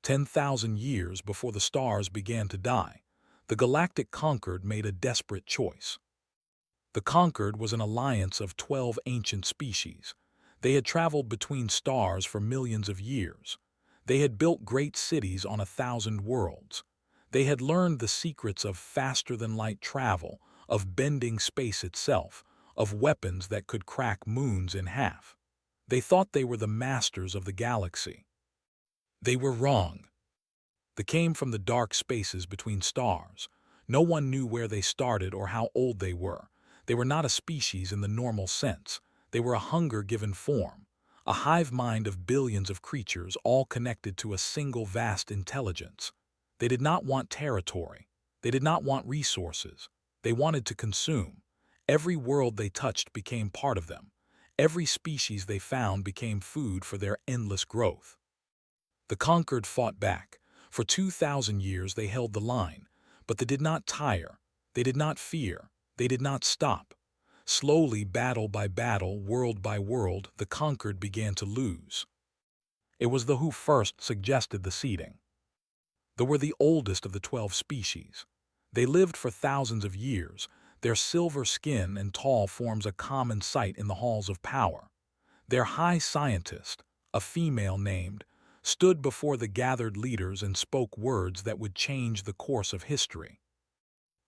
10,000 years before the stars began to die, the Galactic Concord made a desperate choice. The Concord was an alliance of 12 ancient species. They had traveled between stars for millions of years. They had built great cities on 1,000 worlds. They had learned the secrets of faster-than-light travel, of bending space itself, of weapons that could crack moons in half. They thought they were the masters of the galaxy. They were wrong. They came from the dark spaces between stars. No one knew where they started or how old they were. They were not a species in the normal sense. They were a hunger given form, a hive mind of billions of creatures all connected to a single vast intelligence. They did not want territory. They did not want resources. They wanted to consume. Every world they touched became part of them. Every species they found became food for their endless growth. The Conquered fought back. For 2,000 years they held the line, but they did not tire. They did not fear. They did not stop. Slowly, battle by battle, world by world, the Conquered began to lose. It was the who first suggested the seeding. They were the oldest of the 12 species. They lived for thousands of years. Their silver skin and tall forms a common sight in the halls of power. Their high scientist, a female named, stood before the gathered leaders and spoke words that would change the course of history.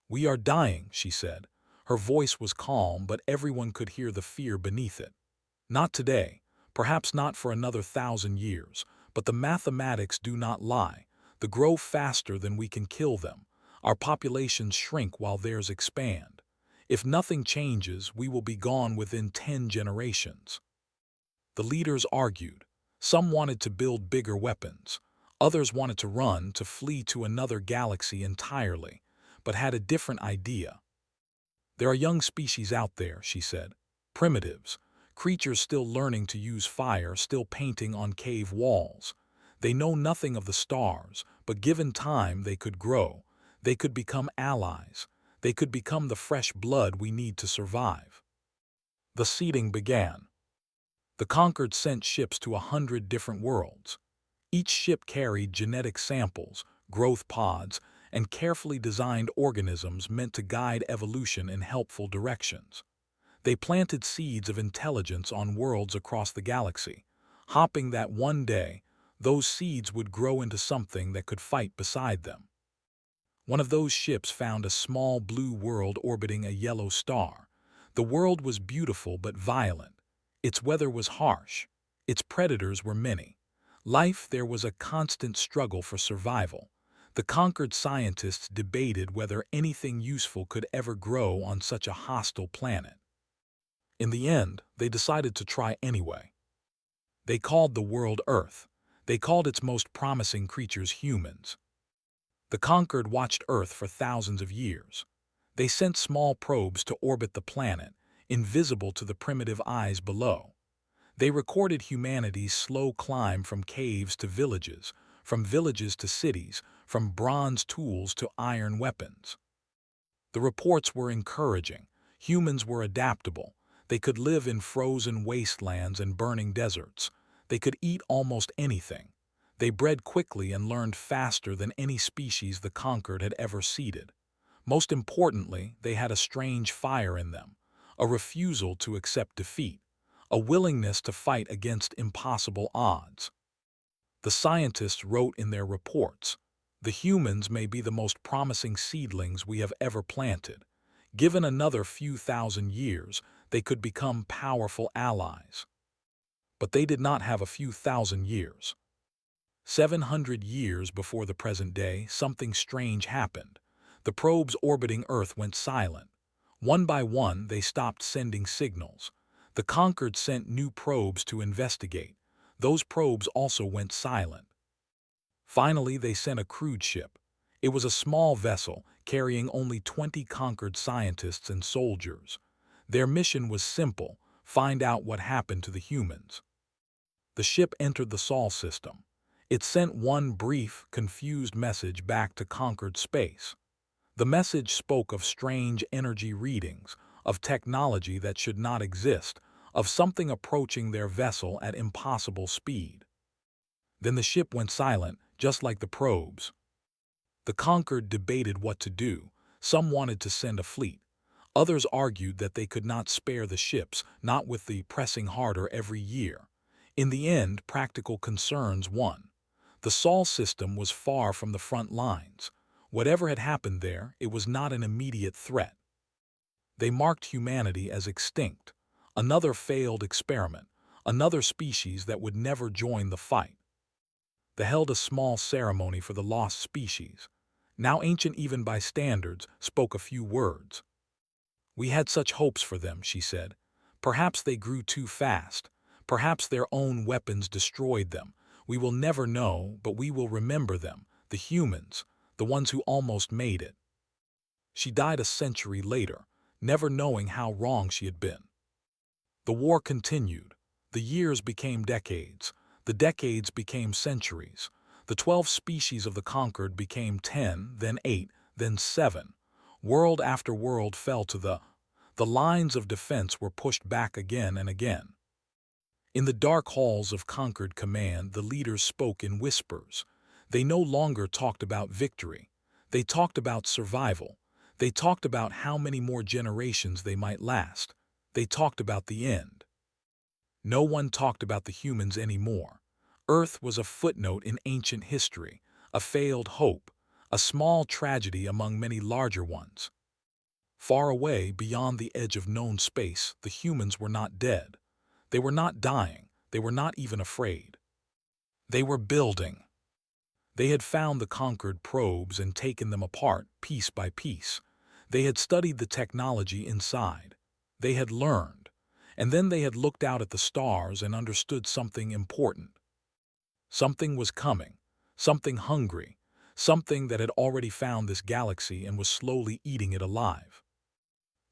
"We are dying," she said. Her voice was calm, but everyone could hear the fear beneath it. "Not today, perhaps not for another 1,000 years, but the mathematics do not lie. They grow faster than we can kill them. Our populations shrink while theirs expand. If nothing changes, we will be gone within 10 generations." The leaders argued. Some wanted to build bigger weapons. Others wanted to run, to flee to another galaxy entirely, but had a different idea. "There are young species out there," she said. "Primitives, creatures still learning to use fire, still painting on cave walls. They know nothing of the stars, but given time they could grow. They could become allies. They could become the fresh blood we need to survive." The seeding began. The Conquered sent ships to 100 different worlds. Each ship carried genetic samples, growth pods, and carefully designed organisms meant to guide evolution in helpful directions. They planted seeds of intelligence on worlds across the galaxy, hoping that one day, those seeds would grow into something that could fight beside them. One of those ships found a small blue world orbiting a yellow star. The world was beautiful but violent. Its weather was harsh. Its predators were many. Life there was a constant struggle for survival. The Conquered scientists debated whether anything useful could ever grow on such a hostile planet. In the end, they decided to try anyway. They called the world Earth. They called its most promising creatures humans. The Conquered watched Earth for thousands of years. They sent small probes to orbit the planet, invisible to the primitive eyes below. They recorded humanity's slow climb from caves to villages, from villages to cities, from bronze tools to iron weapons. The reports were encouraging. Humans were adaptable. They could live in frozen wastelands and burning deserts. They could eat almost anything. They bred quickly and learned faster than any species the Conquered had ever seeded. Most importantly, they had a strange fire in them, a refusal to accept defeat, a willingness to fight against impossible odds. The scientists wrote in their reports, "The humans may be the most promising seedlings we have ever planted. Given another few thousand years, they could become powerful allies." But they did not have a few thousand years. 700 years before the present day, something strange happened. The probes orbiting Earth went silent. One by one, they stopped sending signals. The Conquered sent new probes to investigate. Those probes also went silent. Finally, they sent a crewed ship. It was a small vessel, carrying only 20 Conquered scientists and soldiers. Their mission was simple: find out what happened to the humans. The ship entered the Sol system. It sent one brief, confused message back to Conquered space. The message spoke of strange energy readings, of technology that should not exist, of something approaching their vessel at impossible speed. Then the ship went silent, just like the probes. The conquered debated what to do. Some wanted to send a fleet. Others argued that they could not spare the ships, not with the pressing harder every year. In the end, practical concerns won. The Sol system was far from the front lines. Whatever had happened there, it was not an immediate threat. They marked humanity as extinct, another failed experiment, another species that would never join the fight. They held a small ceremony for the lost species. Now ancient even by standards, spoke a few words. "We had such hopes for them," she said. "Perhaps they grew too fast. Perhaps their own weapons destroyed them. We will never know, but we will remember them, the humans, the ones who almost made it." She died a century later, never knowing how wrong she had been. The war continued. The years became decades. The decades became centuries. The 12 species of the conquered became 10, then 8, then 7. World after world fell to the lines of defense were pushed back again and again. In the dark halls of conquered command, the leaders spoke in whispers. They no longer talked about victory. They talked about survival. They talked about how many more generations they might last. They talked about the end. No one talked about the humans anymore. Earth was a footnote in ancient history, a failed hope, a small tragedy among many larger ones. Far away, beyond the edge of known space, the humans were not dead. They were not dying. They were not even afraid. They were building. They had found the conquered probes and taken them apart, piece by piece. They had studied the technology inside. They had learned. And then they had looked out at the stars and understood something important. Something was coming, something hungry, something that had already found this galaxy and was slowly eating it alive.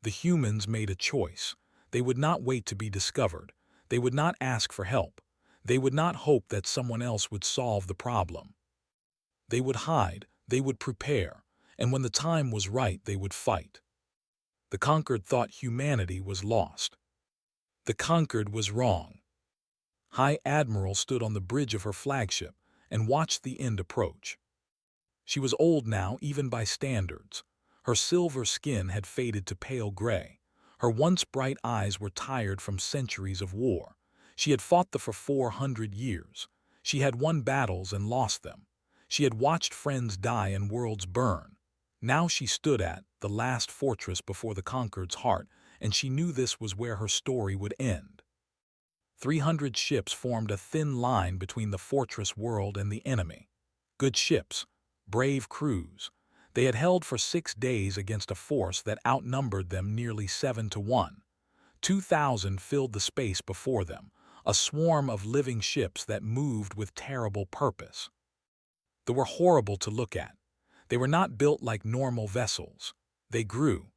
The humans made a choice. They would not wait to be discovered. They would not ask for help. They would not hope that someone else would solve the problem. They would hide, they would prepare, and when the time was right, they would fight. The conquered thought humanity was lost. The conquered was wrong. High Admiral stood on the bridge of her flagship and watched the end approach. She was old now, even by standards. Her silver skin had faded to pale gray. Her once bright eyes were tired from centuries of war. She had fought for 400 years. She had won battles and lost them. She had watched friends die and worlds burn. Now she stood at the last fortress before the conquered's heart, and she knew this was where her story would end. 300 ships formed a thin line between the fortress world and the enemy. Good ships, brave crews. They had held for 6 days against a force that outnumbered them nearly 7-1. 2,000 filled the space before them, a swarm of living ships that moved with terrible purpose. They were horrible to look at. They were not built like normal vessels. They grew.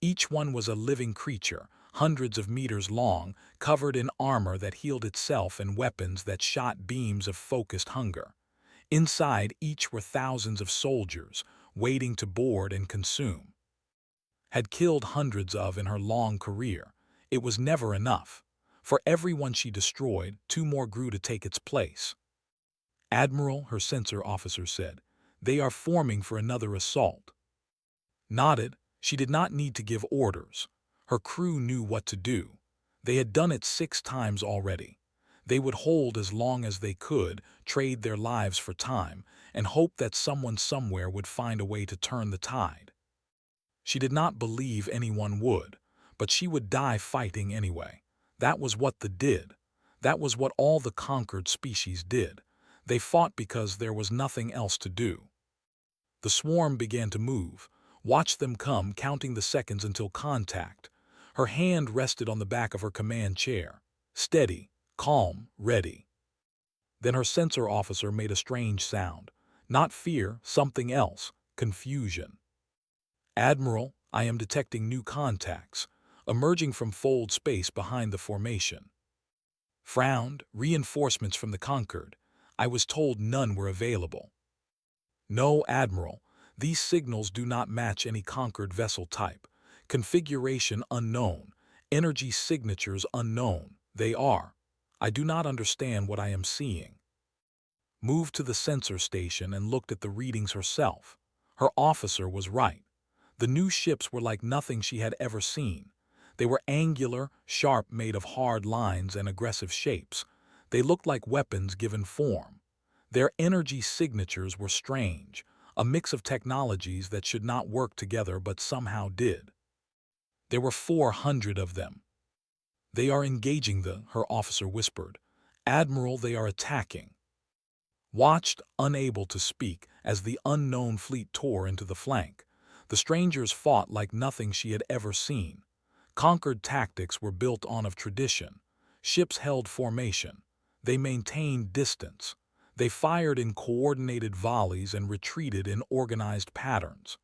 Each one was a living creature, hundreds of meters long, covered in armor that healed itself and weapons that shot beams of focused hunger. Inside each were thousands of soldiers, waiting to board and consume. Had killed hundreds of in her long career. It was never enough. For every one she destroyed, 2 more grew to take its place. "Admiral," her censor officer said, "they are forming for another assault." Nodded. She did not need to give orders. Her crew knew what to do. They had done it 6 times already. They would hold as long as they could, trade their lives for time, and hope that someone somewhere would find a way to turn the tide. She did not believe anyone would, but she would die fighting anyway. That was what they did. That was what all the conquered species did. They fought because there was nothing else to do. The swarm began to move. Watch them come, counting the seconds until contact. Her hand rested on the back of her command chair. Steady, calm, ready. Then her censor officer made a strange sound. Not fear, something else. Confusion. "Admiral, I am detecting new contacts, emerging from fold space behind the formation." Frowned. "Reinforcements from the conquered. I was told none were available." "No, Admiral. These signals do not match any conquered vessel type. Configuration unknown. Energy signatures unknown. They are. I do not understand what I am seeing." moved to the sensor station and looked at the readings herself. Her officer was right. The new ships were like nothing she had ever seen. They were angular, sharp, made of hard lines and aggressive shapes. They looked like weapons given form. Their energy signatures were strange, a mix of technologies that should not work together but somehow did. There were 400 of them. "They are engaging her officer whispered. "Admiral, they are attacking." Watched, unable to speak, as the unknown fleet tore into the flank. The strangers fought like nothing she had ever seen. Conquered tactics were built on of tradition. Ships held formation. They maintained distance. They fired in coordinated volleys and retreated in organized patterns.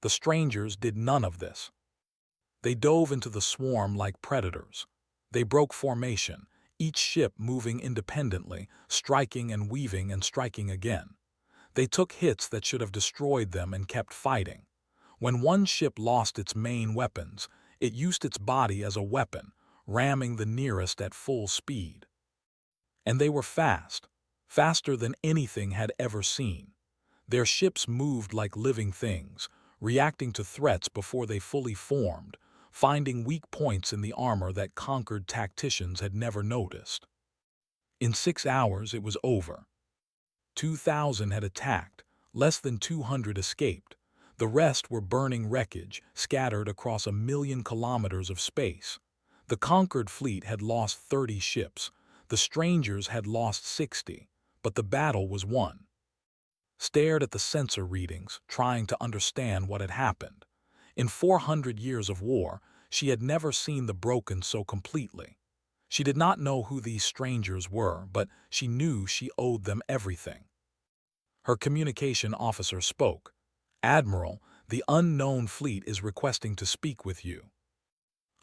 The strangers did none of this. They dove into the swarm like predators. They broke formation, each ship moving independently, striking and weaving and striking again. They took hits that should have destroyed them and kept fighting. When one ship lost its main weapons, it used its body as a weapon, ramming the nearest at full speed. And they were fast, faster than anything had ever seen. Their ships moved like living things, reacting to threats before they fully formed, finding weak points in the armor that conquered tacticians had never noticed. In 6 hours it was over. 2,000 had attacked, less than 200 escaped. The rest were burning wreckage, scattered across 1,000,000 kilometers of space. The conquered fleet had lost 30 ships. The strangers had lost 60, but the battle was won. Stared at the sensor readings, trying to understand what had happened. In 400 years of war, she had never seen the broken so completely. She did not know who these strangers were, but she knew she owed them everything. Her communication officer spoke. "Admiral, the unknown fleet is requesting to speak with you."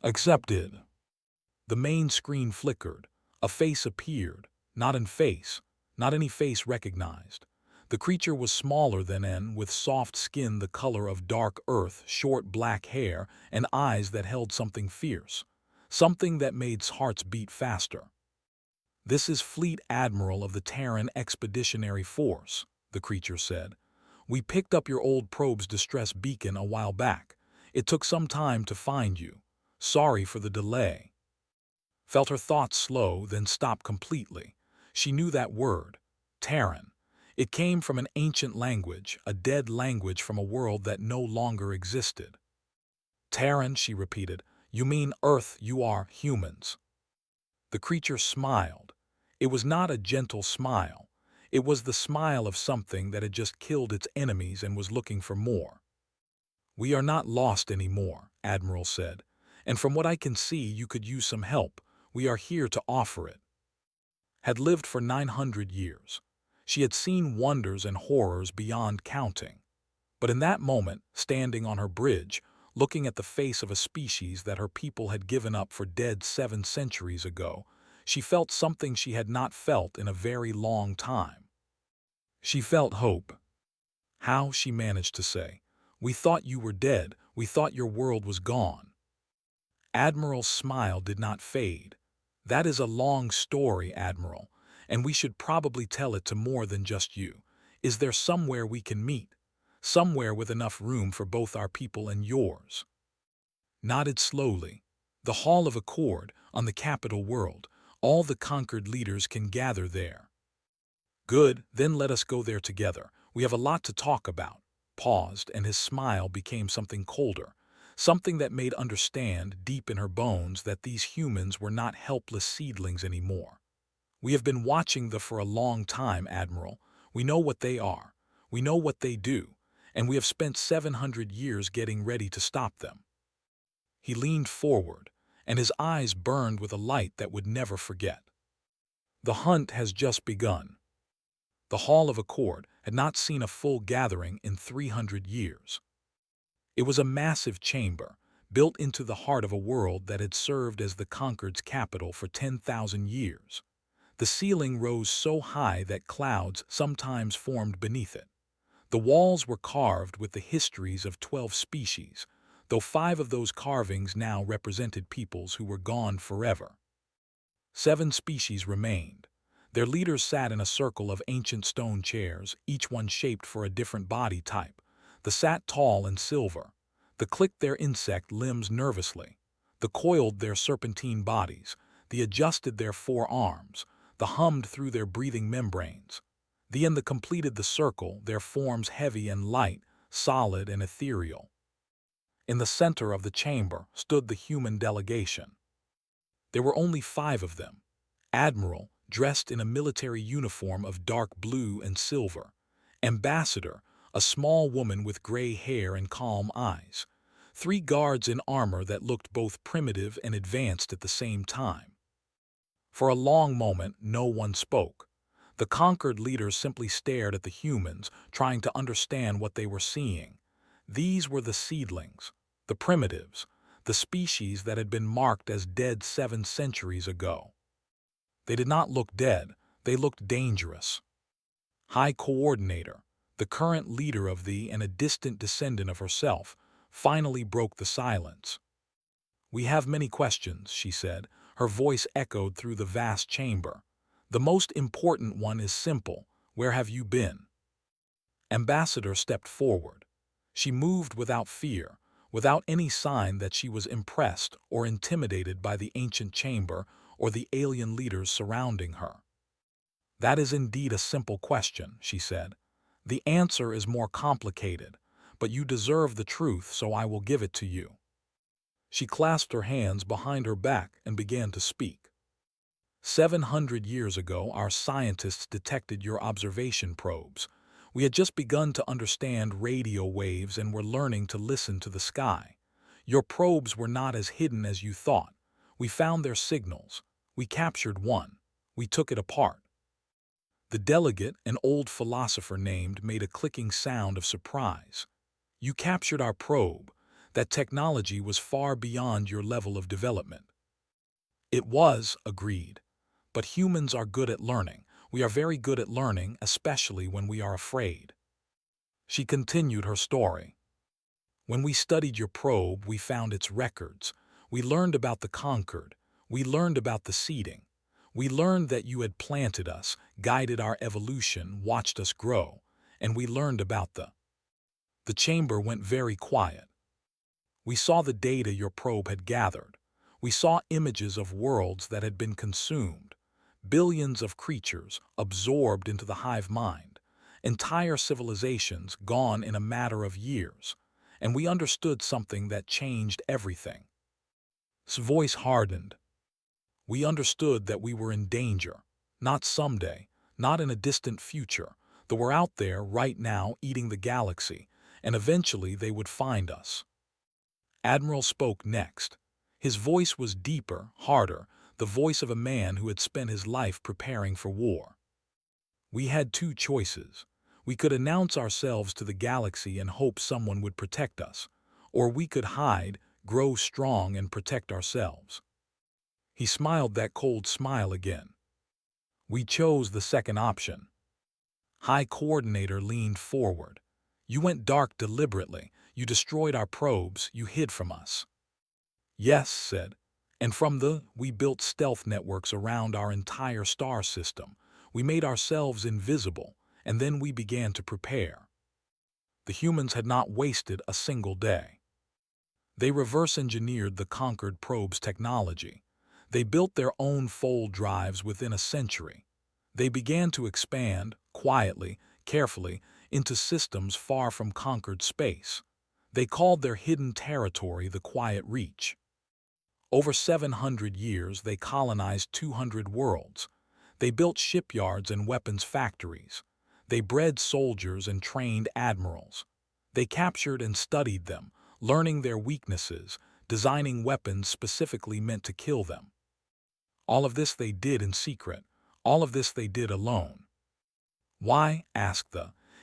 "Accepted." The main screen flickered. A face appeared. Not any face recognized. The creature was smaller than N, with soft skin the color of dark earth, short black hair, and eyes that held something fierce, something that made hearts beat faster. "This is Fleet Admiral of the Terran Expeditionary Force," the creature said. "We picked up your old probe's distress beacon a while back. It took some time to find you. Sorry for the delay." Felt her thoughts slow, then stop completely. She knew that word, Terran. It came from an ancient language, a dead language from a world that no longer existed. "Terran," she repeated. "You mean Earth, you are humans." The creature smiled. It was not a gentle smile. It was the smile of something that had just killed its enemies and was looking for more. "We are not lost anymore," Admiral said. "And from what I can see, you could use some help. We are here to offer it." Had lived for 900 years. She had seen wonders and horrors beyond counting. But in that moment, standing on her bridge, looking at the face of a species that her people had given up for dead 7 centuries ago, she felt something she had not felt in a very long time. She felt hope. "How?" she managed to say. "We thought you were dead. We thought your world was gone." Admiral's smile did not fade. "That is a long story, Admiral, and we should probably tell it to more than just you. Is there somewhere we can meet? Somewhere with enough room for both our people and yours?" Nodded slowly. "The Hall of Accord, on the capital world. All the conquered leaders can gather there." "Good, then let us go there together. We have a lot to talk about." Paused, and his smile became something colder, something that made understand deep in her bones that these humans were not helpless seedlings anymore. "We have been watching them for a long time, Admiral. We know what they are. We know what they do, and we have spent 700 years getting ready to stop them." He leaned forward, and his eyes burned with a light that would never forget. "The hunt has just begun." The Hall of Accord had not seen a full gathering in 300 years. It was a massive chamber, built into the heart of a world that had served as the conquered's capital for 10,000 years. The ceiling rose so high that clouds sometimes formed beneath it. The walls were carved with the histories of 12 species, though 5 of those carvings now represented peoples who were gone forever. 7 species remained. Their leaders sat in a circle of ancient stone chairs, each one shaped for a different body type. The sat tall and silver. The clicked their insect limbs nervously. The coiled their serpentine bodies. The adjusted their forearms. The hummed through their breathing membranes. The completed the circle, their forms heavy and light, solid and ethereal. In the center of the chamber stood the human delegation. There were only 5 of them. Admiral, dressed in a military uniform of dark blue and silver. Ambassador, a small woman with gray hair and calm eyes. 3 guards in armor that looked both primitive and advanced at the same time. For a long moment, no one spoke. The conquered leaders simply stared at the humans, trying to understand what they were seeing. These were the seedlings, the primitives, the species that had been marked as dead 7 centuries ago. They did not look dead, they looked dangerous. High Coordinator, the current leader of and a distant descendant of herself, finally broke the silence. "We have many questions," she said. Her voice echoed through the vast chamber. "The most important one is simple. Where have you been?" Ambassador stepped forward. She moved without fear, without any sign that she was impressed or intimidated by the ancient chamber or the alien leaders surrounding her. "That is indeed a simple question," she said. "The answer is more complicated, but you deserve the truth, so I will give it to you." She clasped her hands behind her back and began to speak. 700 years ago, our scientists detected your observation probes. We had just begun to understand radio waves and were learning to listen to the sky. Your probes were not as hidden as you thought. We found their signals. We captured one. We took it apart. The delegate, an old philosopher named, made a clicking sound of surprise. "You captured our probe. That technology was far beyond your level of development." "It was," agreed. "But humans are good at learning. We are very good at learning, especially when we are afraid." She continued her story. "When we studied your probe, we found its records. We learned about the conquered. We learned about the seeding. We learned that you had planted us, guided our evolution, watched us grow, and we learned about The chamber went very quiet. "We saw the data your probe had gathered. We saw images of worlds that had been consumed, billions of creatures absorbed into the hive mind, entire civilizations gone in a matter of years, and we understood something that changed everything." His voice hardened. "We understood that we were in danger, not someday, not in a distant future, that we're out there right now eating the galaxy, and eventually they would find us." Admiral spoke next. His voice was deeper, harder, the voice of a man who had spent his life preparing for war. "We had 2 choices. We could announce ourselves to the galaxy and hope someone would protect us, or we could hide, grow strong, and protect ourselves." He smiled that cold smile again. "We chose the second option." High Coordinator leaned forward. "You went dark deliberately. You destroyed our probes. You hid from us." "Yes," said. "And we built stealth networks around our entire star system. We made ourselves invisible, and then we began to prepare." The humans had not wasted a single day. They reverse-engineered the conquered probe's technology. They built their own fold drives within a century. They began to expand, quietly, carefully, into systems far from conquered space. They called their hidden territory the Quiet Reach. Over 700 years, they colonized 200 worlds. They built shipyards and weapons factories. They bred soldiers and trained admirals. They captured and studied them, learning their weaknesses, designing weapons specifically meant to kill them. All of this they did in secret. All of this they did alone. "Why?" asked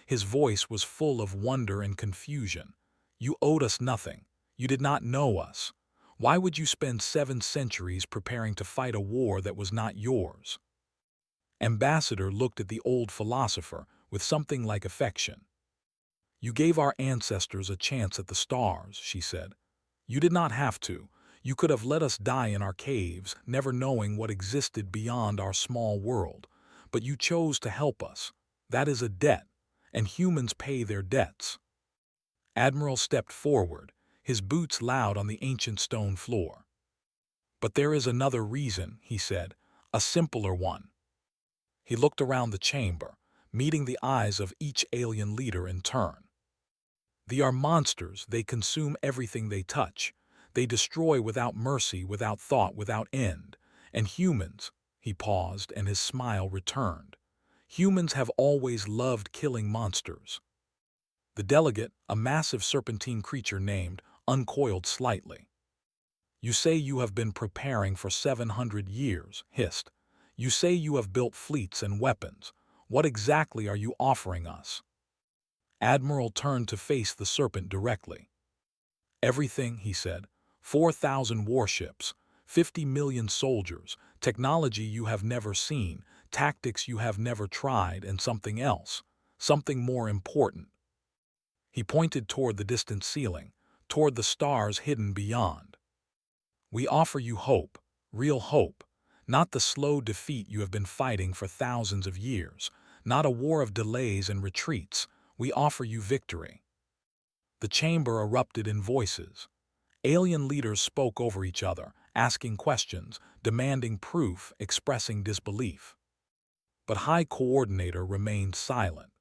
His voice was full of wonder and confusion. "You owed us nothing. You did not know us. Why would you spend 7 centuries preparing to fight a war that was not yours?" Ambassador looked at the old philosopher with something like affection. "You gave our ancestors a chance at the stars," she said. "You did not have to. You could have let us die in our caves, never knowing what existed beyond our small world. but you chose to help us. That is a debt, and humans pay their debts." Admiral stepped forward, his boots loud on the ancient stone floor. "But there is another reason," he said, "a simpler one." He looked around the chamber, meeting the eyes of each alien leader in turn. "They are monsters. They consume everything they touch. They destroy without mercy, without thought, without end. And humans," he paused and his smile returned, "humans have always loved killing monsters." The delegate, a massive serpentine creature named, uncoiled slightly. "You say you have been preparing for 700 years, hissed. "You say you have built fleets and weapons. What exactly are you offering us?" Admiral turned to face the serpent directly. "Everything," he said. 4,000 warships, 50 million soldiers, technology you have never seen, tactics you have never tried, and something else, something more important." He pointed toward the distant ceiling, toward the stars hidden beyond. "We offer you hope, real hope, not the slow defeat you have been fighting for thousands of years, not a war of delays and retreats. We offer you victory." The chamber erupted in voices. Alien leaders spoke over each other, asking questions, demanding proof, expressing disbelief. But High Coordinator remained silent.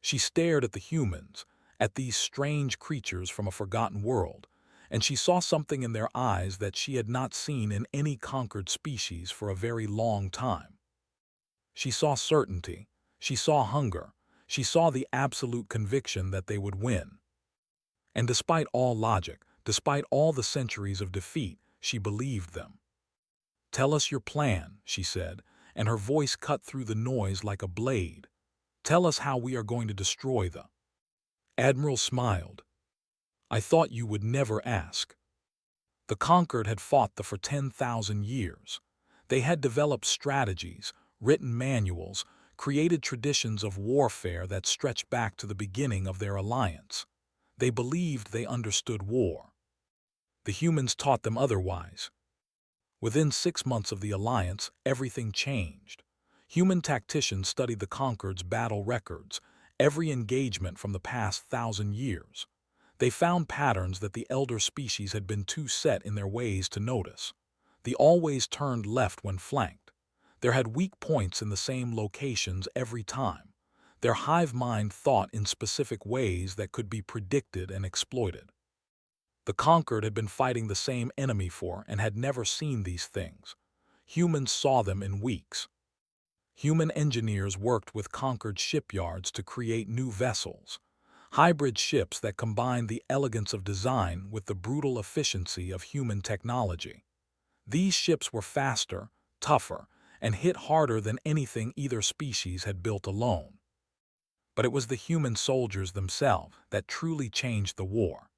She stared at the humans, at these strange creatures from a forgotten world, and she saw something in their eyes that she had not seen in any conquered species for a very long time. She saw certainty, she saw hunger, she saw the absolute conviction that they would win. And despite all logic, despite all the centuries of defeat, she believed them. "Tell us your plan," she said, and her voice cut through the noise like a blade. "Tell us how we are going to destroy the—" Admiral smiled. "I thought you would never ask." The conquered had fought for 10,000 years. They had developed strategies, written manuals, created traditions of warfare that stretched back to the beginning of their alliance. They believed they understood war. The humans taught them otherwise. Within 6 months of the alliance, everything changed. Human tacticians studied the conquered's battle records, every engagement from the past 1,000 years. They found patterns that the elder species had been too set in their ways to notice. They always turned left when flanked. There had weak points in the same locations every time. Their hive mind thought in specific ways that could be predicted and exploited. The conquered had been fighting the same enemy for and had never seen these things. Humans saw them in weeks. Human engineers worked with conquered shipyards to create new vessels, hybrid ships that combined the elegance of design with the brutal efficiency of human technology. These ships were faster, tougher, and hit harder than anything either species had built alone. But it was the human soldiers themselves that truly changed the war.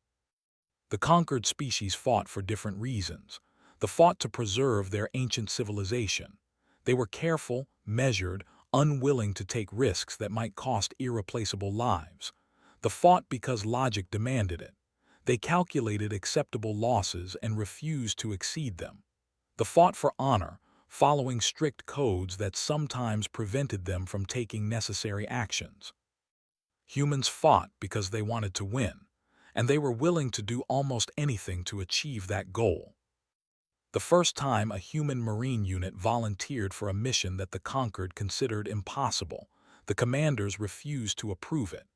The conquered species fought for different reasons. They fought to preserve their ancient civilization. They were careful, measured, unwilling to take risks that might cost irreplaceable lives. They fought because logic demanded it. They calculated acceptable losses and refused to exceed them. They fought for honor, following strict codes that sometimes prevented them from taking necessary actions. Humans fought because they wanted to win, and they were willing to do almost anything to achieve that goal. The first time a human marine unit volunteered for a mission that the conquered considered impossible, the commanders refused to approve it.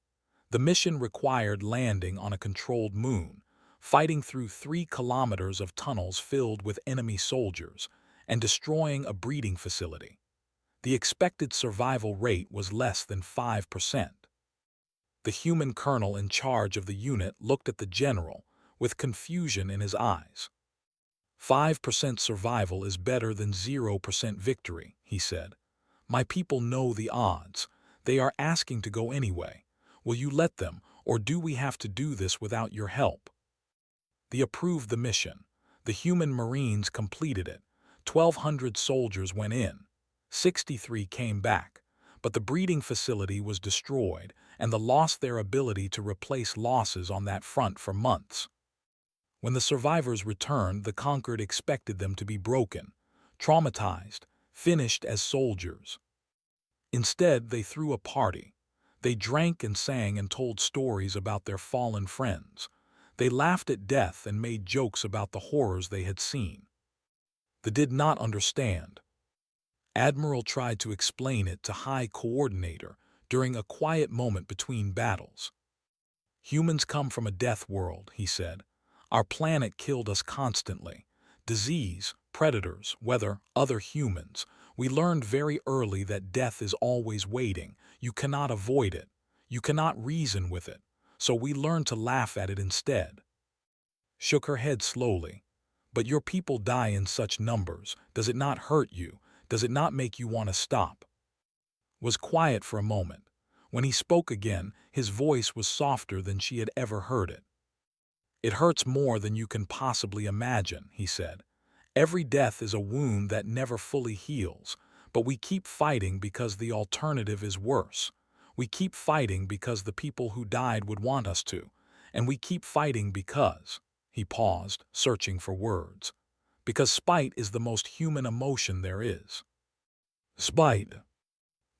The mission required landing on a controlled moon, fighting through 3 kilometers of tunnels filled with enemy soldiers, and destroying a breeding facility. The expected survival rate was less than 5%. The human colonel in charge of the unit looked at the general, with confusion in his eyes. 5% survival is better than 0% victory, he said. My people know the odds. They are asking to go anyway. Will you let them, or do we have to do this without your help? They approved the mission. The human Marines completed it. 1,200 soldiers went in. 63 came back. But the breeding facility was destroyed, and they lost their ability to replace losses on that front for months. When the survivors returned, the conquered expected them to be broken, traumatized, finished as soldiers. Instead, they threw a party. They drank and sang and told stories about their fallen friends. They laughed at death and made jokes about the horrors they had seen. They did not understand. Admiral tried to explain it to High Coordinator during a quiet moment between battles. Humans come from a death world, he said. Our planet killed us constantly. Disease, predators, weather, other humans. We learned very early that death is always waiting. You cannot avoid it. You cannot reason with it. So we learned to laugh at it instead. Shook her head slowly. But your people die in such numbers. Does it not hurt you? Does it not make you want to stop? Was quiet for a moment. When he spoke again, his voice was softer than she had ever heard it. It hurts more than you can possibly imagine, he said. Every death is a wound that never fully heals, but we keep fighting because the alternative is worse. We keep fighting because the people who died would want us to, and we keep fighting because, he paused, searching for words, because spite is the most human emotion there is. Spite.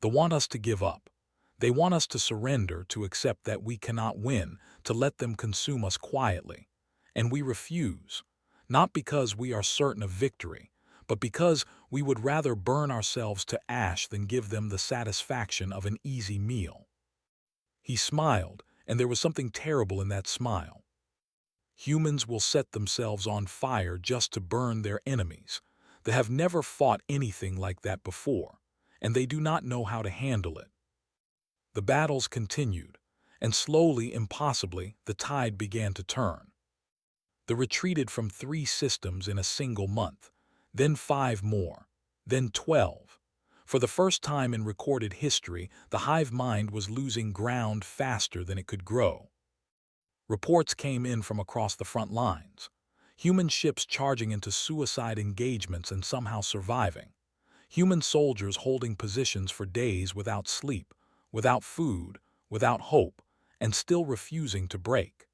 They want us to give up. They want us to surrender, to accept that we cannot win, to let them consume us quietly. And we refuse, not because we are certain of victory, but because we would rather burn ourselves to ash than give them the satisfaction of an easy meal. He smiled, and there was something terrible in that smile. Humans will set themselves on fire just to burn their enemies. They have never fought anything like that before, and they do not know how to handle it. The battles continued, and slowly, impossibly, the tide began to turn. They retreated from 3 systems in a single month, then 5 more, then 12. For the first time in recorded history, the hive mind was losing ground faster than it could grow. Reports came in from across the front lines. Human ships charging into suicide engagements and somehow surviving. Human soldiers holding positions for days without sleep, without food, without hope, and still refusing to break.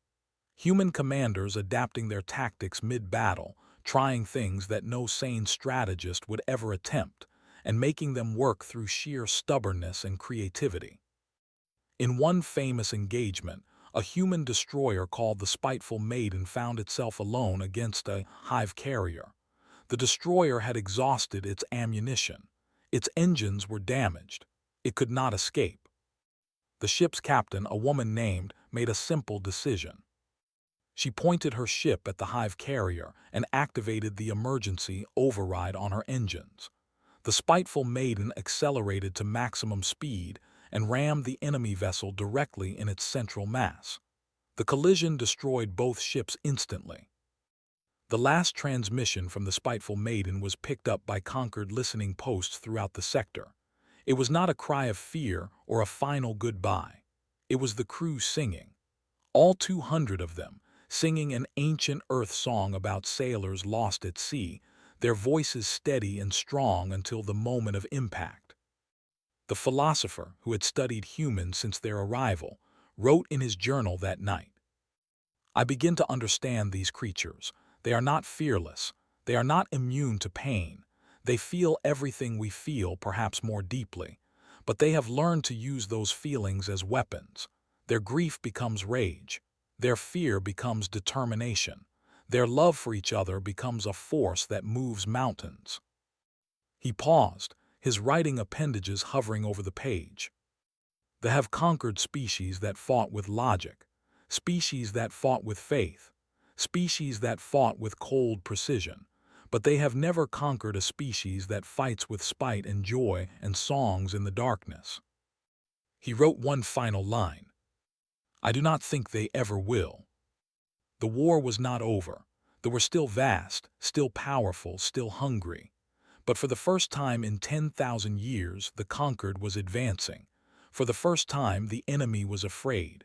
Human commanders adapting their tactics mid-battle, trying things that no sane strategist would ever attempt, and making them work through sheer stubbornness and creativity. In one famous engagement, a human destroyer called the Spiteful Maiden found itself alone against a hive carrier. The destroyer had exhausted its ammunition. Its engines were damaged. It could not escape. The ship's captain, a woman named, made a simple decision. She pointed her ship at the hive carrier and activated the emergency override on her engines. The Spiteful Maiden accelerated to maximum speed and rammed the enemy vessel directly in its central mass. The collision destroyed both ships instantly. The last transmission from the Spiteful Maiden was picked up by conquered listening posts throughout the sector. It was not a cry of fear or a final goodbye. It was the crew singing. All 200 of them, singing an ancient earth song about sailors lost at sea, their voices steady and strong until the moment of impact. The philosopher, who had studied humans since their arrival, wrote in his journal that night, "I begin to understand these creatures. They are not fearless. They are not immune to pain. They feel everything we feel, perhaps more deeply. But they have learned to use those feelings as weapons. Their grief becomes rage. Their fear becomes determination. Their love for each other becomes a force that moves mountains." He paused, his writing appendages hovering over the page. They have conquered species that fought with logic, species that fought with faith, species that fought with cold precision, but they have never conquered a species that fights with spite and joy and songs in the darkness. He wrote one final line. "I do not think they ever will." The war was not over. They were still vast, still powerful, still hungry. But for the first time in 10,000 years, the conquered was advancing. For the first time, the enemy was afraid.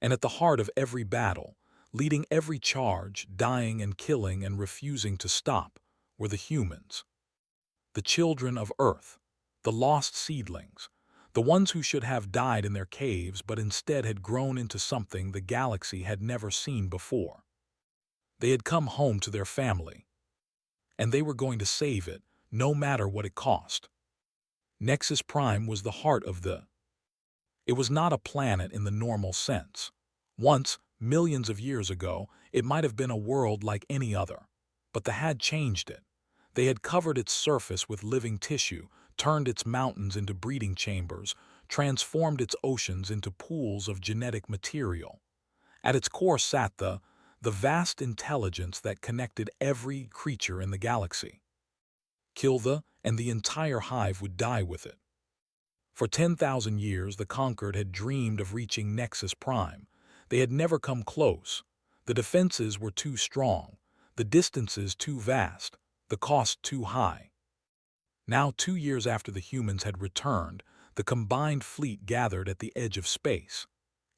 And at the heart of every battle, leading every charge, dying and killing and refusing to stop, were the humans. The children of Earth, the lost seedlings, the ones who should have died in their caves but instead had grown into something the galaxy had never seen before. They had come home to their family, and they were going to save it, no matter what it cost. Nexus Prime was the heart of the. It was not a planet in the normal sense. Once, millions of years ago, it might have been a world like any other. But they had changed it. They had covered its surface with living tissue, turned its mountains into breeding chambers, transformed its oceans into pools of genetic material. At its core sat the vast intelligence that connected every creature in the galaxy. Kill and the entire hive would die with it. For 10,000 years, the Conquered had dreamed of reaching Nexus Prime. They had never come close. The defenses were too strong, the distances too vast, the cost too high. Now, 2 years after the humans had returned, the combined fleet gathered at the edge of space.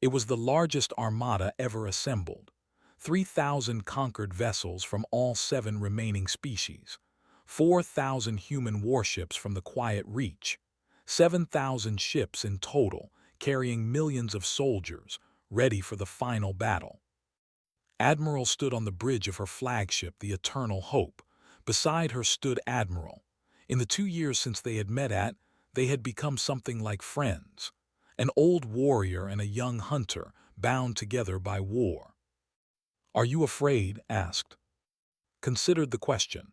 It was the largest armada ever assembled. 3,000 conquered vessels from all 7 remaining species. 4,000 human warships from the Quiet Reach. 7,000 ships in total, carrying millions of soldiers, ready for the final battle. Admiral stood on the bridge of her flagship, the Eternal Hope. Beside her stood Admiral. In the 2 years since they had met, they had become something like friends. An old warrior and a young hunter, bound together by war. "Are you afraid?" asked. Considered the question.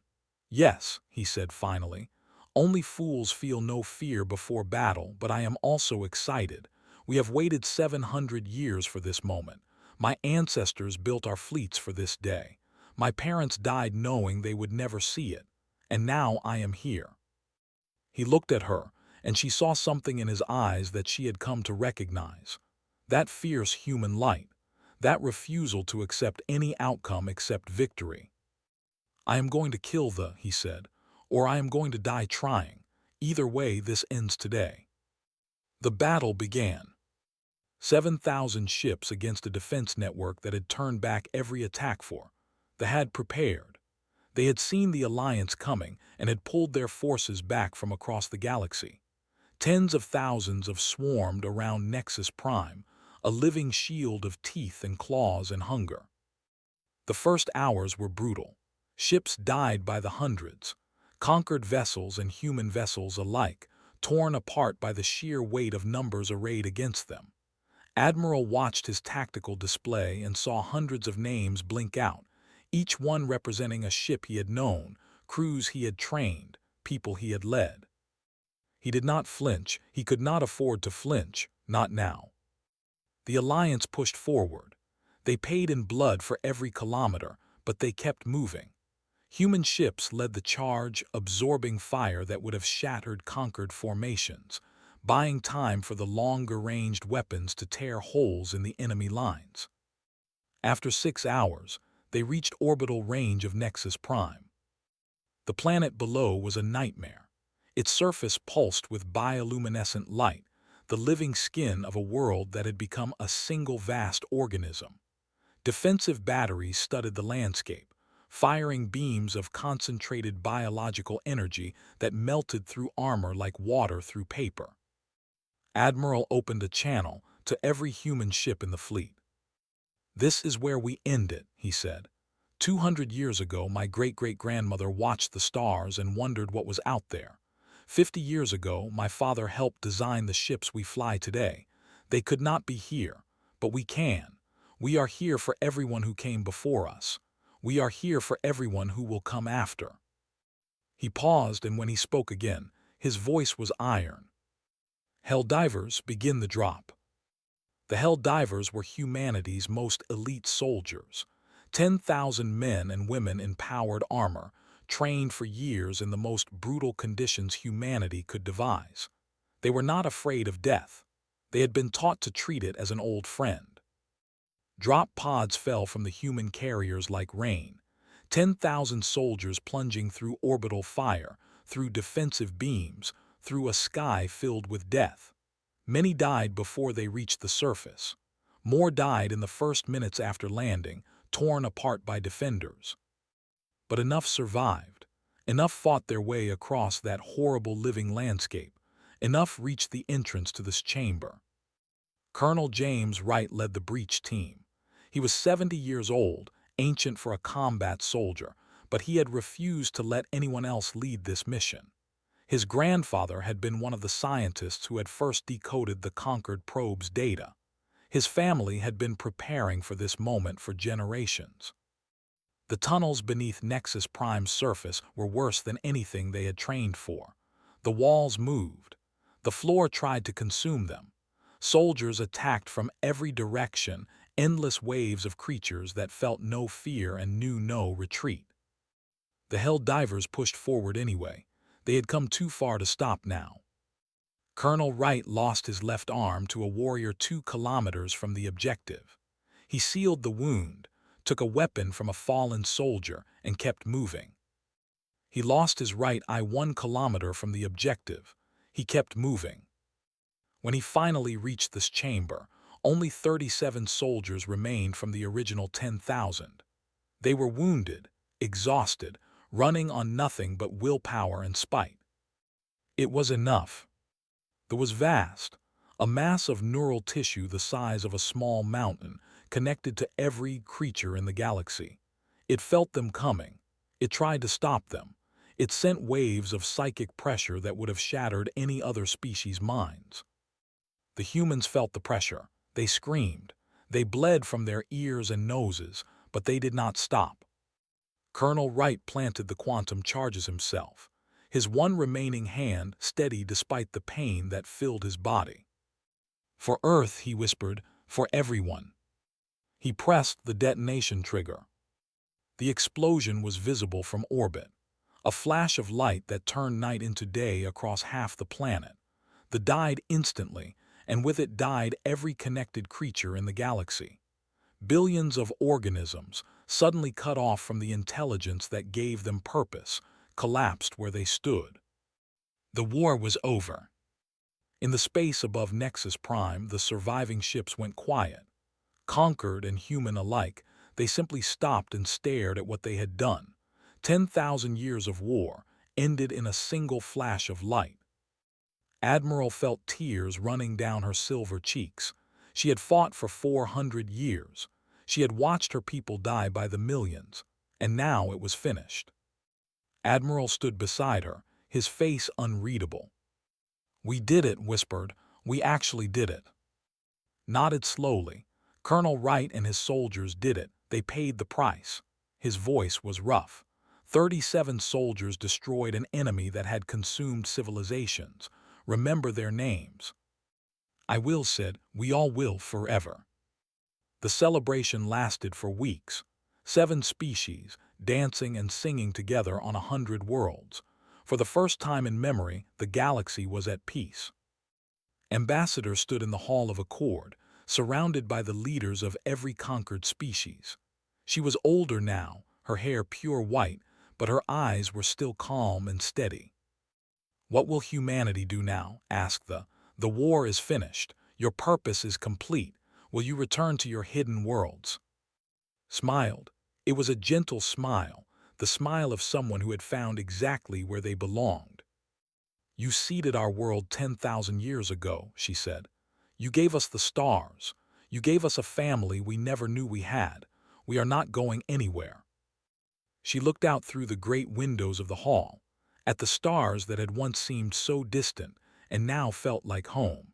"Yes," he said finally. "Only fools feel no fear before battle, but I am also excited. We have waited 700 years for this moment. My ancestors built our fleets for this day. My parents died knowing they would never see it. And now I am here." He looked at her, and she saw something in his eyes that she had come to recognize. That fierce human light. That refusal to accept any outcome except victory. "I am going to kill he said, "or I am going to die trying. Either way, this ends today." The battle began. 7,000 ships against a defense network that had turned back every attack they had prepared. They had seen the alliance coming and had pulled their forces back from across the galaxy. Tens of thousands of swarmed around Nexus Prime, a living shield of teeth and claws and hunger. The first hours were brutal. Ships died by the hundreds, conquered vessels and human vessels alike, torn apart by the sheer weight of numbers arrayed against them. Admiral watched his tactical display and saw hundreds of names blink out, each one representing a ship he had known, crews he had trained, people he had led. He did not flinch. He could not afford to flinch, not now. The alliance pushed forward. They paid in blood for every kilometer, but they kept moving. Human ships led the charge, absorbing fire that would have shattered conquered formations, buying time for the longer-ranged weapons to tear holes in the enemy lines. After 6 hours, they reached orbital range of Nexus Prime. The planet below was a nightmare. Its surface pulsed with bioluminescent light, the living skin of a world that had become a single vast organism. Defensive batteries studded the landscape, firing beams of concentrated biological energy that melted through armor like water through paper. Admiral opened a channel to every human ship in the fleet. "This is where we end it," he said. 200 years ago, my great-great-grandmother watched the stars and wondered what was out there. 50 years ago, my father helped design the ships we fly today. They could not be here, but we can. We are here for everyone who came before us. We are here for everyone who will come after." He paused, and when he spoke again, his voice was iron. "Hell divers, begin the drop." The Hell divers were humanity's most elite soldiers. 10,000 men and women in powered armor, trained for years in the most brutal conditions humanity could devise. They were not afraid of death. They had been taught to treat it as an old friend. Drop pods fell from the human carriers like rain. 10,000 soldiers plunging through orbital fire, through defensive beams, through a sky filled with death. Many died before they reached the surface. More died in the first minutes after landing, torn apart by defenders. But enough survived. Enough fought their way across that horrible living landscape. Enough reached the entrance to this chamber. Colonel James Wright led the breach team. He was 70 years old, ancient for a combat soldier, but he had refused to let anyone else lead this mission. His grandfather had been one of the scientists who had first decoded the conquered probe's data. His family had been preparing for this moment for generations. The tunnels beneath Nexus Prime's surface were worse than anything they had trained for. The walls moved. The floor tried to consume them. Soldiers attacked from every direction, endless waves of creatures that felt no fear and knew no retreat. The Hell Divers pushed forward anyway. They had come too far to stop now. Colonel Wright lost his left arm to a warrior 2 kilometers from the objective. He sealed the wound, took a weapon from a fallen soldier, and kept moving. He lost his right eye 1 kilometer from the objective. He kept moving. When he finally reached this chamber, only 37 soldiers remained from the original 10,000. They were wounded, exhausted, running on nothing but willpower and spite. It was enough. There was vast, a mass of neural tissue the size of a small mountain, connected to every creature in the galaxy. It felt them coming. It tried to stop them. It sent waves of psychic pressure that would have shattered any other species' minds. The humans felt the pressure. They screamed. They bled from their ears and noses, but they did not stop. Colonel Wright planted the quantum charges himself, his one remaining hand steady despite the pain that filled his body. For Earth, he whispered, for everyone. He pressed the detonation trigger. The explosion was visible from orbit, a flash of light that turned night into day across half the planet. The died instantly, and with it died every connected creature in the galaxy. Billions of organisms, suddenly cut off from the intelligence that gave them purpose, collapsed where they stood. The war was over. In the space above Nexus Prime, the surviving ships went quiet. Conquered and human alike, they simply stopped and stared at what they had done. 10,000 years of war ended in a single flash of light. Admiral felt tears running down her silver cheeks. She had fought for 400 years. She had watched her people die by the millions, and now it was finished. Admiral stood beside her, his face unreadable. "We did it," whispered. "We actually did it." Nodded slowly. Colonel Wright and his soldiers did it. They paid the price. His voice was rough. 37 soldiers destroyed an enemy that had consumed civilizations. Remember their names. "I will," said. "We all will forever." The celebration lasted for weeks. 7 species, dancing and singing together on 100 worlds. For the first time in memory, the galaxy was at peace. Ambassador stood in the Hall of Accord, surrounded by the leaders of every conquered species. She was older now, her hair pure white, but her eyes were still calm and steady. "What will humanity do now?" asked the war is finished. Your purpose is complete. Will you return to your hidden worlds?" Smiled. It was a gentle smile, the smile of someone who had found exactly where they belonged. "You seeded our world 10,000 years ago," she said. "You gave us the stars. You gave us a family we never knew we had. We are not going anywhere." She looked out through the great windows of the hall, at the stars that had once seemed so distant and now felt like home.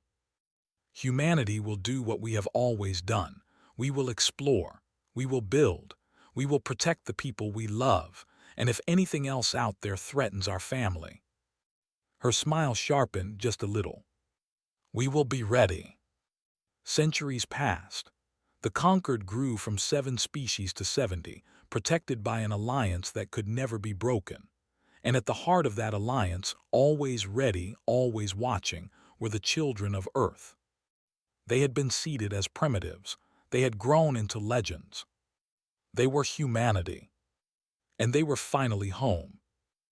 "Humanity will do what we have always done. We will explore. We will build. We will protect the people we love, and if anything else out there threatens our family." Her smile sharpened just a little. "We will be ready." Centuries passed. The conquered grew from 7 species to 70, protected by an alliance that could never be broken. And at the heart of that alliance, always ready, always watching, were the children of Earth. They had been seeded as primitives. They had grown into legends. They were humanity. And they were finally home.